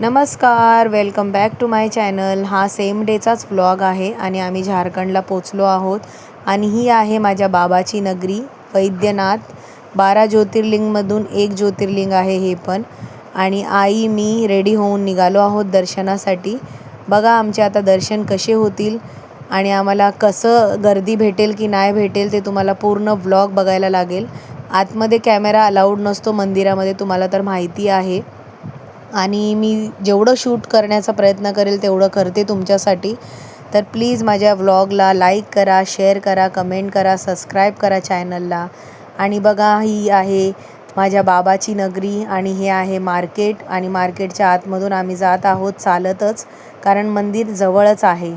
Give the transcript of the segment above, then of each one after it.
नमस्कार, welcome back to my channel. हा same डेचाच व्लॉग आहे आणि आम्ही झारखंडला पोचलो आहोत आणि ही आहे माझ्या बाबाची नगरी वैद्यनाथ। 12 ज्योतिर्लिंगमधून एक ज्योतिर्लिंग आहे हे पण। आणि आई मी रेडी होऊन निघालो आहोत दर्शनासाठी। बघा आमचे आता दर्शन कसे होतील आणि आम्हाला कसं गर्दी भेटेल की नाही भेटेल ते तुम्हाला पूर्ण व्लॉग बघायला लागेल। आतमध्ये कॅमेरा अलाउड नसतो मंदिरामध्ये, तुम्हाला तर माहिती आहे। आणि मी जेवढं शूट करण्याचा प्रयत्न करेल तेवढं करते तुमच्यासाठी। तर प्लीज माझ्या व्लॉगला लाईक करा, शेअर करा, कमेंट करा, सबस्क्राईब करा चॅनलला। आणि बघा ही आहे माझ्या बाबाची नगरी आणि हे आहे मार्केट आणि मार्केटच्या आतमधून आम्ही जात आहोत चालतच, कारण मंदिर जवळच आहे।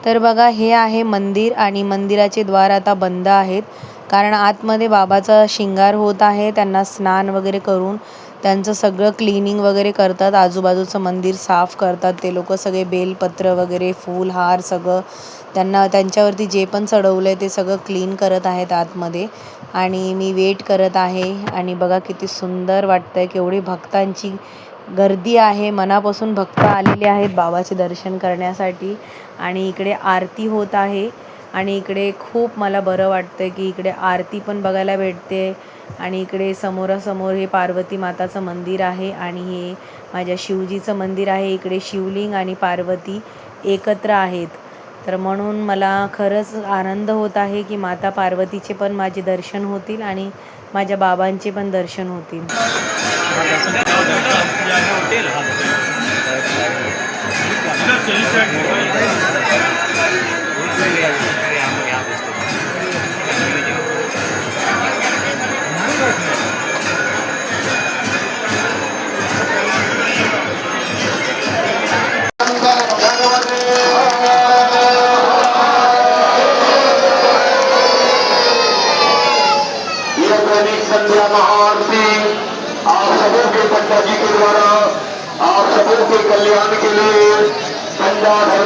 तर बघा हे आहे मंदिर आणि मंदिराचे द्वार आता बंद आहेत, कारण आतमध्ये बाबाचा शिंगार होत आहे। त्यांना स्नान वगैरे करून त्यांचं सगळं क्लीनिंग वगैरे करतात, आजूबाजूचं मंदिर साफ करतात ते लोक सगळे। बेलपत्र वगैरे फूल हार सगळं त्यांना त्यांच्यावरती जे पण चढवलं आहे ते सगळं क्लीन करत आहेत आतमध्ये। आणि मी वेट करत आहे आणि बघा किती सुंदर वाटतंय, केवढी भक्तांची गर्दी आहे, मनापासून भक्त आलेले आहेत बाबाचे दर्शन करण्यासाठी। आणि इकडे आरती होत आहे आणि इकडे खूप मला बरं वाटतंय की इकडे आरती पण बघायला भेटते। आणि इकडे समोरासमोर हे पार्वती माताचं मंदिर आहे आणि हे माझ्या शिवजीचं मंदिर आहे। इकडे शिवलिंग आणि पार्वती एकत्र आहेत, तर म्हणून मला खरंच आनंद होत आहे की माता पार्वतीचे पण माझे दर्शन होतील आणि माझ्या बाबांचे पण दर्शन होतील। संध्या महाआरती आप सबों के पंडित जी के द्वारा आप सबों के कल्याण के लिए पंजाब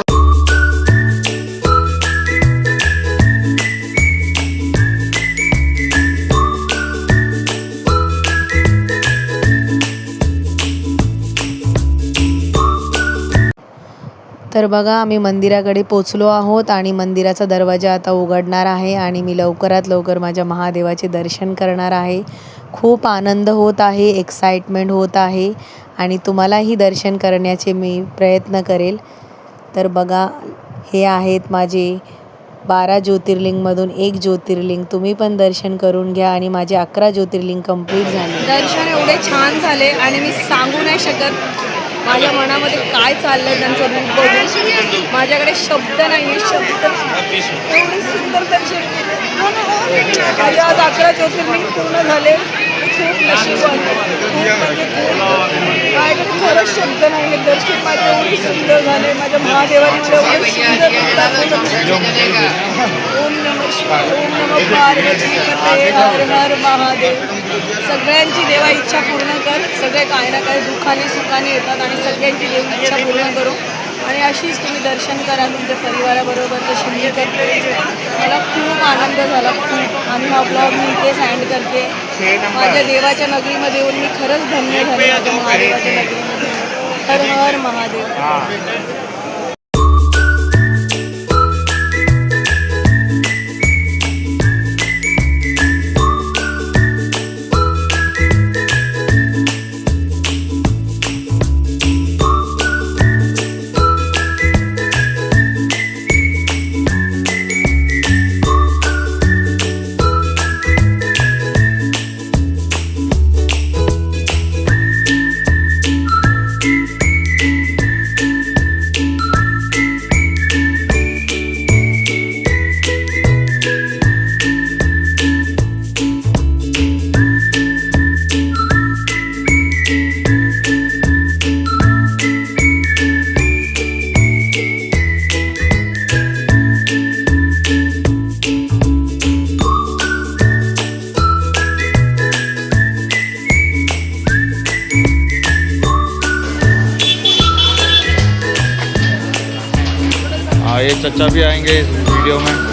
तर बघा आम्ही मंदिराकडे पोचलो आहोत आणि मंदिराचा दरवाजा आता उघडणार आहे आणि मी लवकरात लवकर माझ्या महादेवाचे दर्शन करणार आहे। खूप आनंद होत आहे, एक्साइटमेंट होत आहे आणि तुम्हालाही दर्शन करण्याचे मी प्रयत्न करेल। तर बघा हे आहेत माझे 12 ज्योतिर्लिंगमधून एक ज्योतिर्लिंग। तुम्ही पण दर्शन करून घ्या आणि माझे 11 ज्योतिर्लिंग कंप्लीट झाले। दर्शन एवढे छान झाले आणि मी सांगू नाही शकत माझ्या मनामध्ये काय चाललं त्यांचं रूप बघून। माझ्याकडे शब्द नाही, शब्द एवढे सुंदर दर्शन केले। माझे आज 11 ज्योतिर्लिंग पूर्ण झाले खूप नशीबवान खूप म्हणजे खूप माझ्याकडे खरंच शब्द नाही आहेत. दर्शन माझे एवढे सुंदर झाले. माझ्या महादेवाने मला एवढे सुंदर रूप दाखवलं. ओम नमः शिवाय, ओम नमः पार्वती पते, हर हर महादेव. सगळ्यांची देवा इच्छा पूर्ण कर. सगळे काय ना काय दुःखाने सुखाने येतात आणि सगळ्यांची देव इच्छा पूर्ण करू. आणि अशीच तुम्ही दर्शन करा तुमच्या परिवाराबरोबर जशी मी करते. मला खूप आनंद झाला खूप. आणि हा ब्लॉग मी इथेच एंड करते. माझ्या देवाच्या नगरीमध्ये येऊन मी खरंच धन्य झाले. माझ्या महादेवाच्या नगरीमध्ये. हर हर महादेव. ये चचा भी आएंगे इस वीडियो में।